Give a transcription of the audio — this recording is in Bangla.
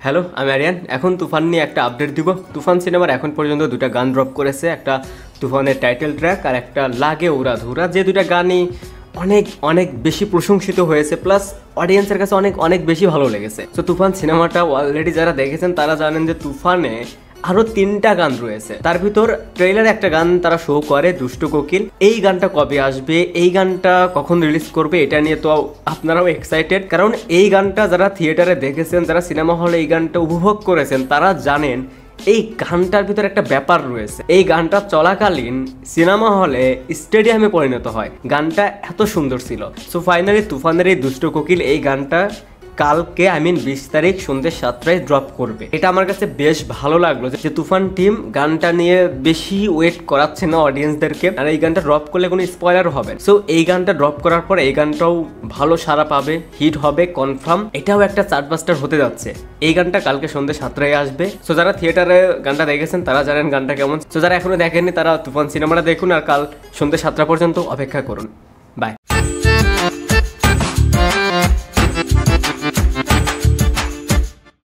হ্যালো, আমি আরিয়ান। এখন তুফান নিয়ে একটা আপডেট দিব। তুফান সিনেমার এখন পর্যন্ত দুটা গান ড্রপ করেছে, একটা তুফানের টাইটেল ট্র্যাক আর একটা লাগে উড়া ধুরা, যে দুটা গানই অনেক অনেক বেশি প্রশংসিত হয়েছে, প্লাস অডিয়েন্সের কাছে অনেক অনেক বেশি ভালো লেগেছে। তো তুফান সিনেমাটা অলরেডি যারা দেখেছেন তারা জানেন যে তুফানে আরো 3টা গান রয়েছে। তার ভিতর ট্রেইলারে একটা গান তারা শো করে, দুষ্টু কোকিল। এই গানটা কবে আসবে, এই গানটা কখন রিলিজ করবে, এটা নিয়ে তো আপনারাও এক্সাইটেড, কারণ এই গানটা যারা থিয়েটারে দেখেছেন, যারা সিনেমা হলে এই গানটা উপভোগ করেছেন, তারা জানেন এই গানটার ভিতর একটা ব্যাপার রয়েছে। এই গানটা চলাকালীন সিনেমা হলে স্টেডিয়ামে পরিণত হয়। গানটা এত সুন্দর ছিল। সো ফাইনালি তুফানের এই দুষ্ট কোকিল এই গানটা কালকে 20 তারিখ সন্ধ্যে 7টায় ড্রপ করবে। এটা আমার কাছে বেশ ভালো লাগলো যে তুফান টিম গানটা নিয়ে বেশি ওয়েট করাচ্ছে না অডিয়েন্সদেরকে, আর এই গানটা ড্রপ করলে কোনো স্পয়লারও হবে। সো এই গানটা ড্রপ করার পর এই গানটাও ভালো সাড়া পাবে, হিট হবে কনফার্ম। এটাও একটা চার্টবাস্টার হতে যাচ্ছে। এই গানটা কালকে সন্ধ্যে 7টায় আসবে। সো যারা থিয়েটারে গানটা দেখেছেন তারা জানেন গানটা কেমন। সো যারা এখনো দেখেননি তারা তুফান সিনেমাটা দেখুন আর কাল সন্ধ্যে 7টা পর্যন্ত অপেক্ষা করুন। বাই।